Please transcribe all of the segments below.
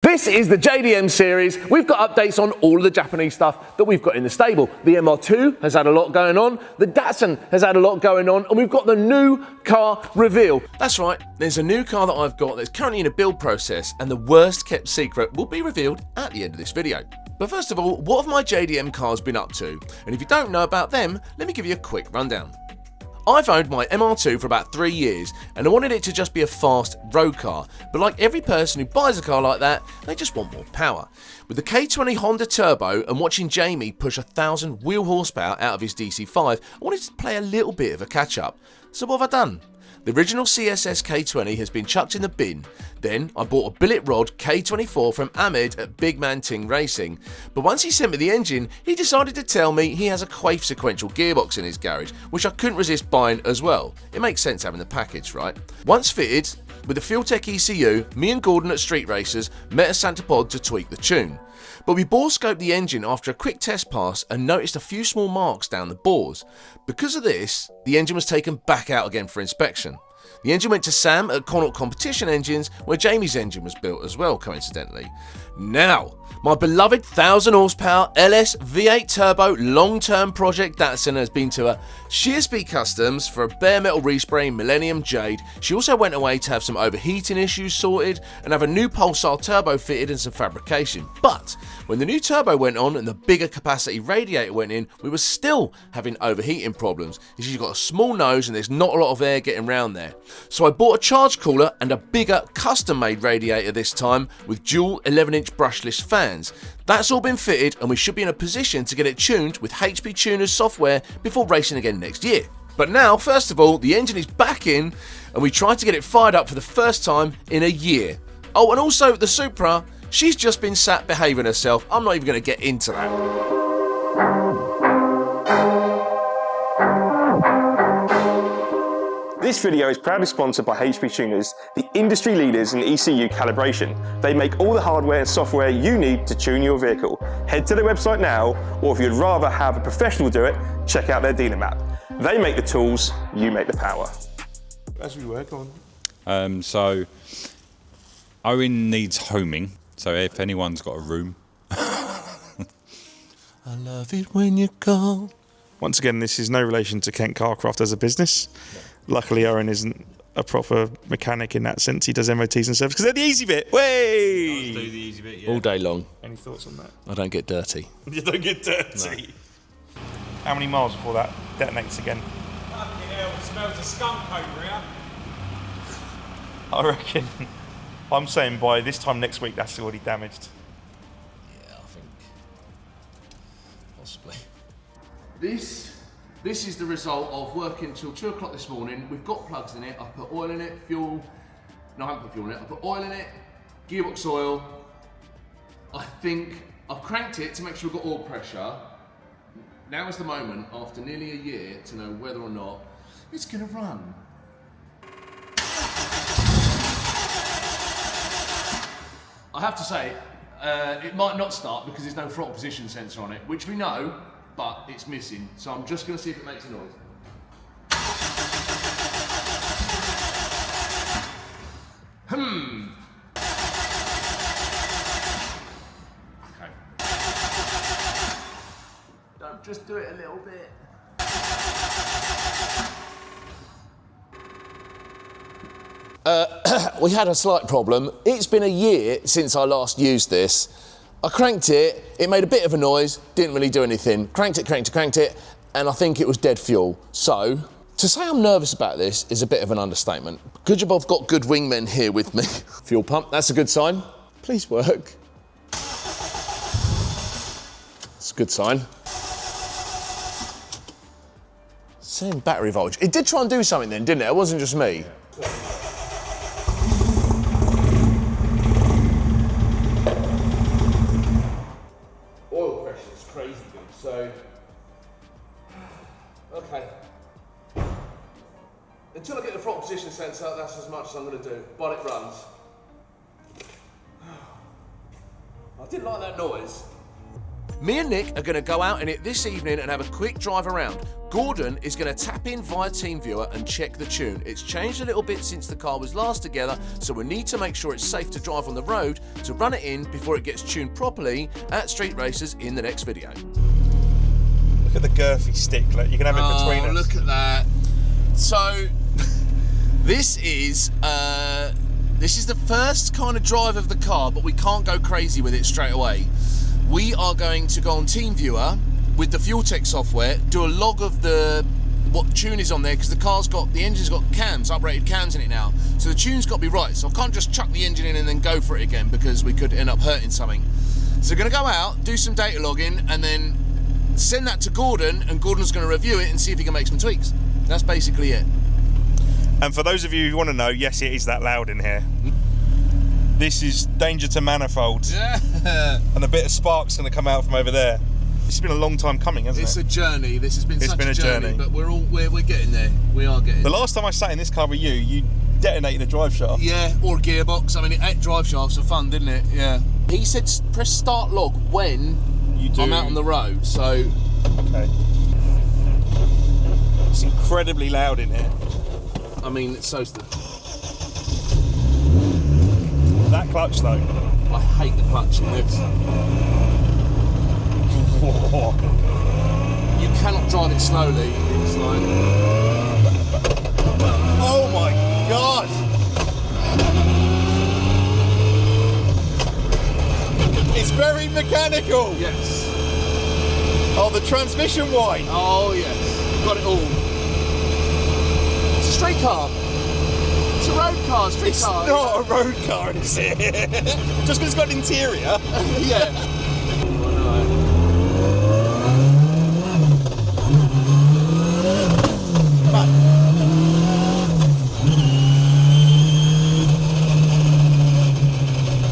This is the JDM series. We've got updates on all of the Japanese stuff that we've got in the stable. The MR2 has had a lot going on, the Datsun has had a lot going on, and we've got the new car reveal. That's right, there's a new car that I've got that's currently in a build process, and the worst kept secret will be revealed at the end of this video. But first of all, what have my JDM cars been up to? And if you don't know about them, let me give you a quick rundown. I've owned my MR2 for about 3 years, and I wanted it to just be a fast road car, but like every person who buys a car like that, they just want more power. With the K20 Honda Turbo and watching Jamie push 1,000 wheel horsepower out of his DC5, I wanted to play a little bit of a catch up. So what have I done? The original CSS K20 has been chucked in the bin. Then I bought a billet rod K24 from Ahmed at Big Man Ting Racing. But once he sent me the engine, he decided to tell me he has a Quaife sequential gearbox in his garage, which I couldn't resist buying as well. It makes sense having the package, right? Once fitted, with the Fueltech ECU, me and Gordon at Street Racers met a Santa Pod to tweak the tune. But we bore scoped the engine after a quick test pass and noticed a few small marks down the bores. Because of this, the engine was taken back out again for inspection. The engine went to Sam at Connaught Competition Engines, where Jamie's engine was built as well, coincidentally. Now, my beloved 1,000 horsepower LS V8 Turbo long-term project Datsun has been to a Shearsby Customs for a bare metal respray Millennium Jade. She also went away to have some overheating issues sorted and have a new Pulsar turbo fitted and some fabrication. But when the new turbo went on and the bigger capacity radiator went in, we were still having overheating problems. She's got a small nose and there's not a lot of air getting round there. So I bought a charge cooler and a bigger custom-made radiator this time with dual 11-inch brushless fans. That's all been fitted and we should be in a position to get it tuned with HP Tuners software before racing again next year. But now, first of all, the engine is back in and we tried to get it fired up for the first time in a year. Oh, and also the Supra, she's just been sat behaving herself. I'm not even going to get into that. This video is proudly sponsored by HP Tuners, the industry leaders in ECU calibration. They make all the hardware and software you need to tune your vehicle. Head to their website now, or if you'd rather have a professional do it, check out their dealer map. They make the tools, you make the power. As we work on. So Owen needs homing, so if anyone's got a room. I love it when you call. Once again, this is no relation to Kent Carcraft as a business. Luckily, Owen isn't a proper mechanic in that sense. He does MOTs and service because they're the easy bit. Way! Do the easy bit, yeah. All day long. Any thoughts on that? I don't get dirty. You don't get dirty. No. How many miles before that detonates again? Fucking hell, it smells of skunk over here. I reckon. I'm saying by this time next week, that's already damaged. Yeah, I think possibly. This is the result of working till 2 o'clock this morning. We've got plugs in it. I put oil in it, fuel. No, I haven't put fuel in it. I put oil in it, gearbox oil. I think I've cranked it to make sure we've got oil pressure. Now is the moment, after nearly a year, to know whether or not it's going to run. I have to say, it might not start because there's no throttle position sensor on it, which we know, but it's missing. So I'm just going to see if it makes a noise. Okay. Don't just do it a little bit. We had a slight problem. It's been a year since I last used this. I cranked it, it made a bit of a noise, didn't really do anything. Cranked it, and I think it was dead fuel. So, to say I'm nervous about this is a bit of an understatement. Good job I've got good wingmen here with me. Fuel pump, that's a good sign. Please work. That's a good sign. Same battery voltage. It did try and do something then, didn't it? It wasn't just me. So, okay. Until I get the throttle position sensor, that's as much as I'm going to do, but it runs. I didn't like that noise. Me and Nick are going to go out in it this evening and have a quick drive around. Gordon is going to tap in via TeamViewer and check the tune. It's changed a little bit since the car was last together, so we need to make sure it's safe to drive on the road to run it in before it gets tuned properly at street races in the next video. Look at the girthy stick. Look, you can have it between us. Look at that. So, this is the first kind of drive of the car, but we can't go crazy with it straight away. We are going to go on TeamViewer with the Fuel Tech software, do a log of what tune is on there, because the engine's got cams, uprated cams in it now. So the tune's got to be right. So I can't just chuck the engine in and then go for it again, because we could end up hurting something. So we're going to go out, do some data logging, and then send that to Gordon, and Gordon's going to review it and see if he can make some tweaks. That's basically it. And for those of you who want to know, yes, it is that loud in here. This is danger to manifold. Yeah. And a bit of spark's going to come out from over there. It's been a long time coming, hasn't it? It's a journey. This has been such a journey. But we're getting there. We are getting The there. last time I sat in this car with you detonated a drive shaft. Yeah, or a gearbox. I mean, drive shafts are fun, didn't it? Yeah. He said press start log when I'm out on the road, so... Okay. It's incredibly loud in here. I mean, so's the... That clutch, though. I hate the clutch in this. You cannot drive it slowly. It's like... Oh my God! It's very mechanical! Yes. Oh, the transmission whine! Oh, yes. Got it all. It's a straight car. It's a road car, street It's car. not a road car, is it? Just because it's got an interior. Yeah.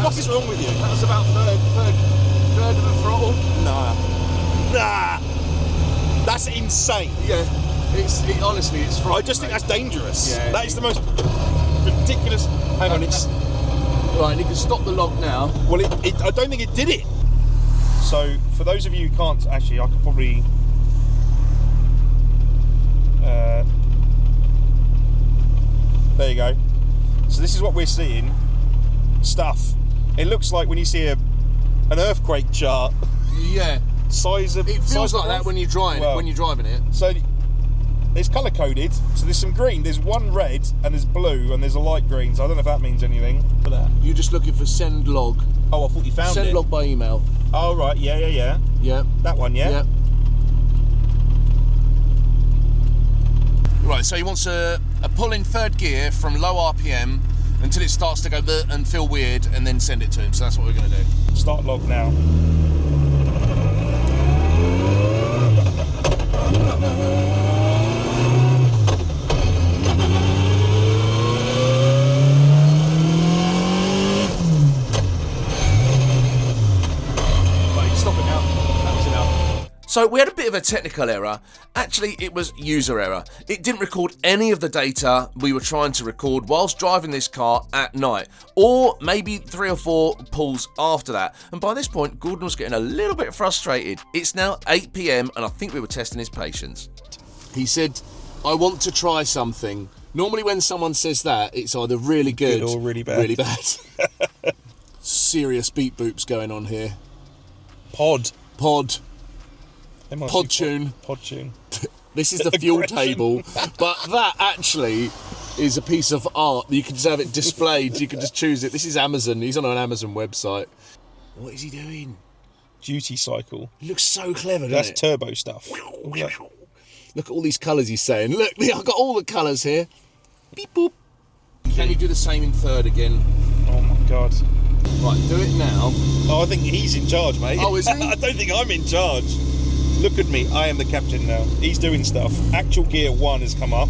What is wrong with you? That was about third of the throttle. Nah. That's insane. Yeah. Honestly, it's frightening. I just think that's dangerous. Yeah. That is the most ridiculous. Hang on, it's. Right, you can stop the log now. Well, I don't think it did it. So, for those of you who can't, actually, I could probably. There you go. So this is what we're seeing. Stuff. It looks like when you see an earthquake chart. Yeah. Size of. It feels size like of that earth. when you're driving. Well, when you're driving it. So it's colour coded. So there's some green. There's one red and there's blue and there's a light green. So I don't know if that means anything. For that. You're just looking for send log. Oh, I thought you found it. Send log by email. Oh right. Yeah. Yeah. That one. Yeah. Yeah. Right, so he wants a pull in third gear from low RPM until it starts to go and feel weird, and then send it to him. So that's what we're going to do. Start log now. Right, stop it now. That was enough. So we had a bit of a technical error. Actually, it was user error. It didn't record any of the data we were trying to record whilst driving this car at night, or maybe 3 or 4 pulls after that. And by this point, Gordon was getting a little bit frustrated. It's now 8 PM and I think we were testing his patience. He said, I want to try something. Normally when someone says that, it's either really good or really bad. Really bad. Serious beat boops going on here. Pod. Pod tune. Pod tune. This is the fuel table, but that actually is a piece of art. You can just have it displayed. You can just choose it. This is Amazon. He's on an Amazon website. What is he doing? Duty cycle. He looks so clever, doesn't That's it? turbo stuff. Look at all these colours he's saying. Look, I've got all the colours here. Beep boop. Can you do the same in third again? Oh my God. Right, do it now. Oh, I think he's in charge, mate. Oh, is he? I don't think I'm in charge. Look at me. I am the captain now. He's doing stuff. Actual gear 1 has come up.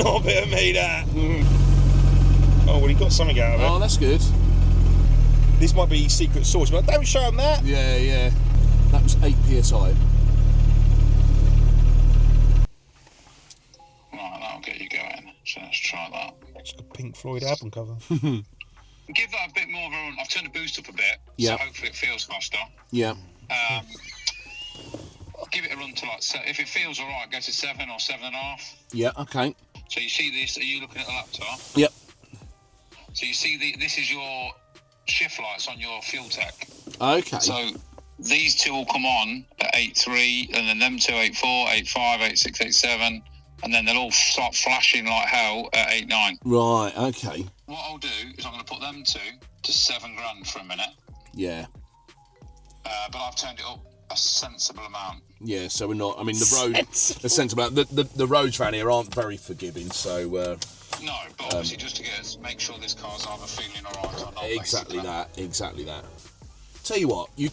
Not a bit of me, that. Oh, well, he got something out of it. Oh, that's good. This might be secret sauce, but don't show him that. Yeah. That was 8 psi. Right, that'll get you going. So let's try that. It's a Pink Floyd album cover. Give that a bit more of a run. I've turned the boost up a bit, Yeah. so hopefully it feels faster. Yeah. Give it a run to like, if it feels alright, go to 7 or 7.5. Yeah, okay. So you see this, are you looking at the laptop? Yep. So you see this is your shift lights on your fuel tech. Okay. So these two will come on at 8.3, and then them two 8.4, 8.5, 8.6, 8.7, and then they'll all start flashing like hell at 8.9. Right, okay. What I'll do is I'm going to put them two to 7 grand for a minute. Yeah. But I've turned it up a sensible amount. Yeah, so we're not, I mean, the road, the sensible amount, the roads around here aren't very forgiving, so... No, but obviously just to make sure this car's either feeling alright or not. Exactly basically. exactly that. Tell you what, he's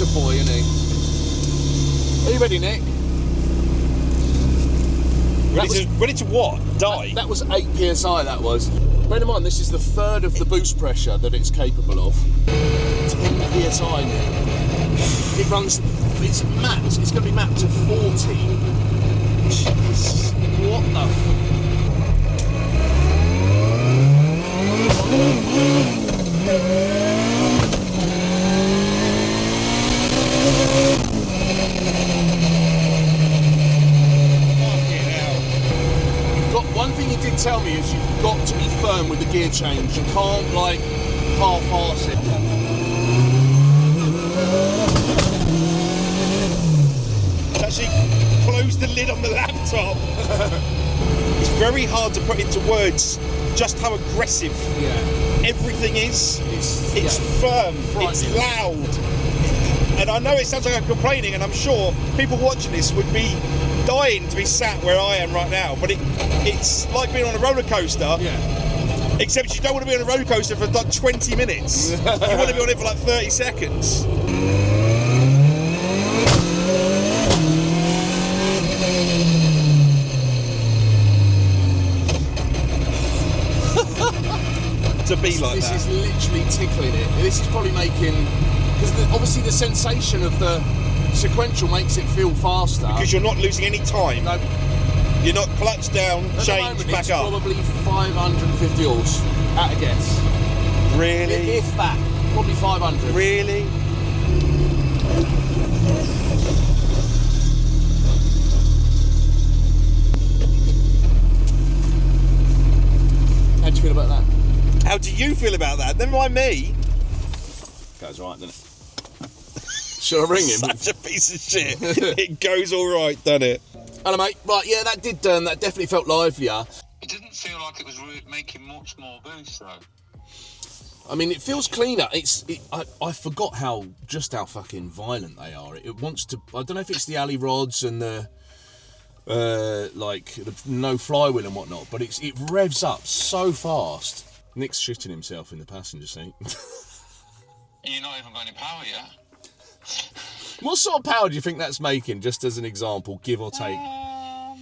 a boy, isn't he? Are you ready, Nick? Ready to what? Die? That was 8 psi, that was. Bear in mind, this is the third of the boost pressure that it's capable of. 10 psi, Nick. It runs, it's mapped, it's going to be mapped to 40. Jeez, what the One thing he did tell me is you've got to be firm with the gear change. You can't, like, half-arse it. Actually close the lid on the laptop. It's very hard to put into words just how aggressive everything is. It's firm, it's loud. And I know it sounds like I'm complaining, and I'm sure people watching this would be dying to be sat where I am right now, but it's like being on a roller coaster. Except you don't want to be on a roller coaster for like 20 minutes. You want to be on it for like 30 seconds. To be like this that. This is literally tickling it. This is probably making, because obviously the sensation of the sequential makes it feel faster. Because you're not losing any time. No. You're not clutch down, change, back it's up. Probably 550 horse at a guess. Really? If that, probably 500. Really? How do you feel about that? How do you feel about that? Never mind me. Goes right, doesn't it? Should I ring him? Such a piece of shit. It goes all right, doesn't it? Hello, mate. Right, yeah, that did. That definitely felt livelier. It didn't feel like it was making much more boost though. I mean, it feels cleaner. I forgot how fucking violent they are. It wants to. I don't know if it's the alley rods and the like the no flywheel and whatnot, but it revs up so fast. Nick's shitting himself in the passenger seat. You're not even going to power yet. What sort of power do you think that's making, just as an example, give or take? I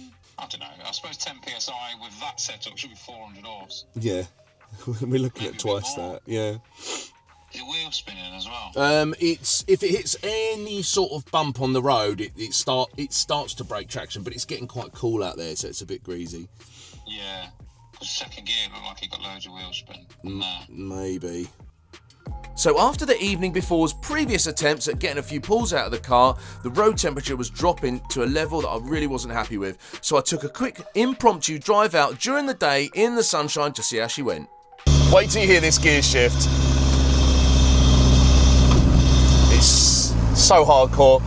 don't know. I suppose 10 psi with that setup should be 400 horse. Yeah, we're looking Maybe at twice more. that. Yeah. Is it wheel spinning as well? If it hits any sort of bump on the road, it starts to break traction, but it's getting quite cool out there, so it's a bit greasy. Yeah. Because second gear looked like it got loads of wheel spin. Maybe. So after the evening before's previous attempts at getting a few pulls out of the car, the road temperature was dropping to a level that I really wasn't happy with. So I took a quick impromptu drive out during the day in the sunshine to see how she went. Wait till you hear this gear shift. It's so hardcore.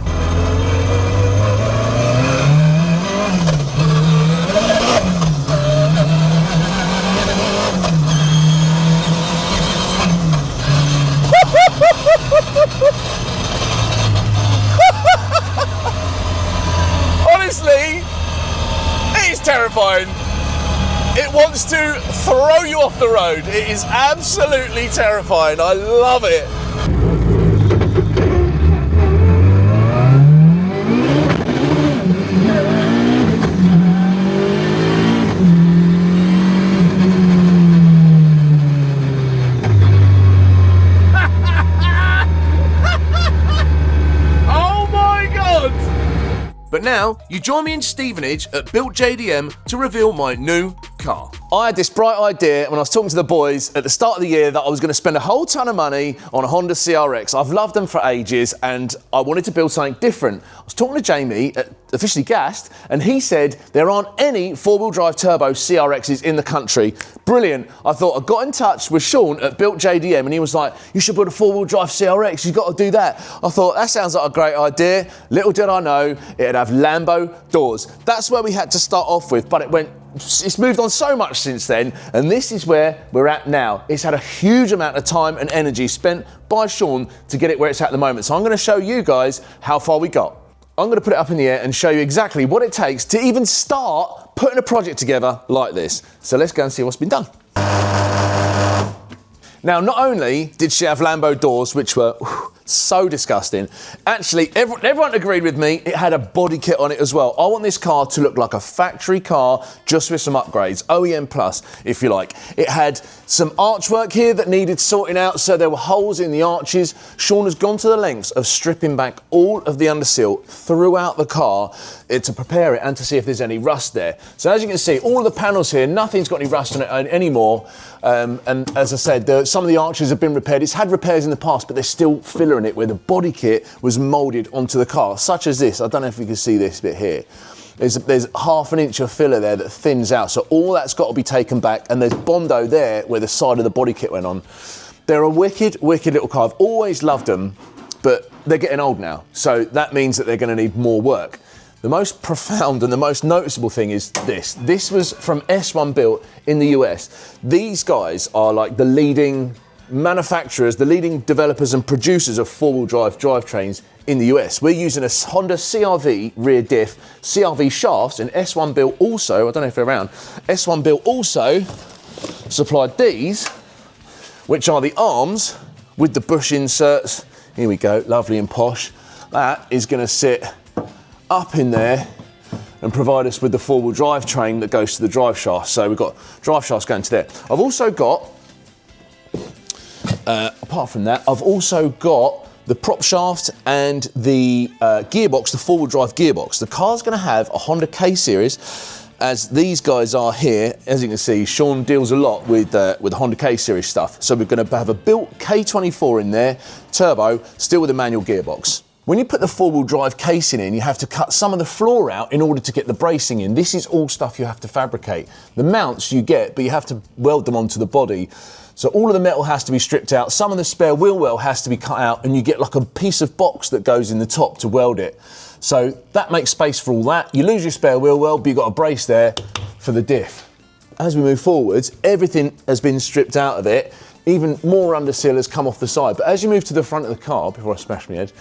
Honestly, it is terrifying. It wants to throw you off the road. It is absolutely terrifying. I love it. now, you join me in Stevenage at Built JDM to reveal my new car. I had this bright idea when I was talking to the boys at the start of the year that I was going to spend a whole ton of money on a Honda CRX. I've loved them for ages and I wanted to build something different. I was talking to Jamie at Officially Gassed and he said there aren't any four-wheel drive turbo CRXs in the country. Brilliant. I thought, I got in touch with Sean at Built JDM and he was like, you should build a four-wheel drive CRX, you've got to do that. I thought, that sounds like a great idea. Little did I know, it'd have Lambo doors. That's where we had to start off with, but it's moved on so much since then, and this is where we're at now. It's had a huge amount of time and energy spent by Sean to get it where it's at the moment. So I'm going to show you guys how far we got. I'm going to put it up in the air and show you exactly what it takes to even start putting a project together like this. So let's go and see what's been done. Now, not only did she have Lambo doors, which were so disgusting, actually, everyone agreed with me, it had a body kit on it as well. I want this car to look like a factory car, just with some upgrades, OEM plus, if you like. It had some archwork here that needed sorting out, so there were holes in the arches. Sean has gone to the lengths of stripping back all of the undersill throughout the car to prepare it and to see if there's any rust there. So as you can see, all of the panels here, nothing's got any rust on it anymore. And as I said, some of the arches have been repaired. It's had repairs in the past, but there's still filler in it where the body kit was moulded onto the car, such as this. I don't know if you can see this bit here. There's half an inch of filler there that thins out. So all that's got to be taken back. And there's Bondo there where the side of the body kit went on. They're a wicked, wicked little car. I've always loved them, but they're getting old now. So that means that they're going to need more work. The most profound and the most noticeable thing is this. This was from S1 Built in the US. These guys are like the leading manufacturers, the leading developers and producers of four-wheel drive drivetrains in the US. We're using a Honda CRV rear diff, CRV shafts, and S1 Built also, I don't know if they're around, S1 Built also supplied these, which are the arms with the bush inserts. Here we go, lovely and posh. That is going to sit up in there and provide us with the four-wheel drive train that goes to the drive shaft. So we've got drive shafts going to there. I've also got, apart from that, I've also got the prop shaft and the gearbox, the four-wheel drive gearbox. The car's going to have a Honda K series, as these guys are here. As you can see, Sean deals a lot with the Honda K series stuff. So we're going to have a built K24 in there, turbo, still with a manual gearbox. When you put the four-wheel drive casing in, you have to cut some of the floor out in order to get the bracing in. This is all stuff you have to fabricate. The mounts you get, but you have to weld them onto the body. So all of the metal has to be stripped out. Some of the spare wheel well has to be cut out, and you get like a piece of box that goes in the top to weld it. So that makes space for all that. You lose your spare wheel well, but you've got a brace there for the diff. As we move forwards, everything has been stripped out of it. Even more undersill has come off the side. But as you move to the front of the car, before I smash my head,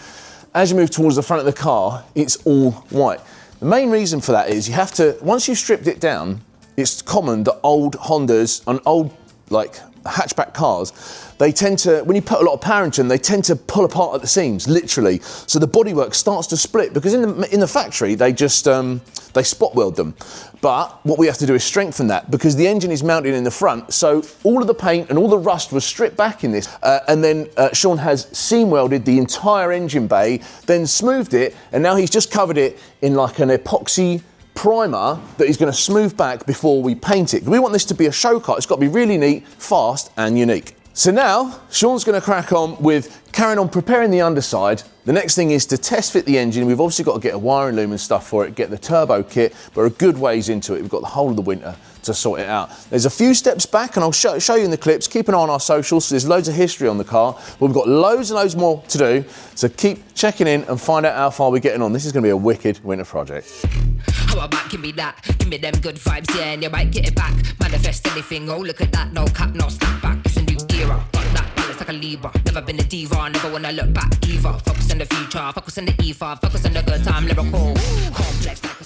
as you move towards the front of the car, it's all white. The main reason for that is you have to, once you've stripped it down, it's common that old Hondas and old like hatchback cars, they tend to, when you put a lot of power into them, they tend to pull apart at the seams, literally. So the bodywork starts to split because in the factory, they just, they spot weld them. But what we have to do is strengthen that because the engine is mounted in the front. So all of the paint and all the rust was stripped back in this. And then Sean has seam welded the entire engine bay, then smoothed it. And now he's just covered it in like an epoxy primer that he's going to smooth back before we paint it. We want this to be a show car. It's got to be really neat, fast and unique. So now Sean's going to crack on with carrying on preparing the underside. The next thing is to test fit the engine. We've obviously got to get a wiring loom and stuff for it, get the turbo kit, but we're a good ways into it. We've got the whole of the winter to sort it out. There's a few steps back and I'll show you in the clips. Keep an eye on our socials. So there's loads of history on the car, but we've got loads and loads more to do. So keep checking in and find out how far we're getting on. This is going to be a wicked winter project. How about give me that? Give me them good vibes, yeah, and you might get it back. Manifest anything, oh look at that, no cap, no step back. It's a new era, got that balance like a Libra. Never been a diva, never wanna look back either. Focus on the future, focus on the E5, focus on the good time, lyrical. Complex like a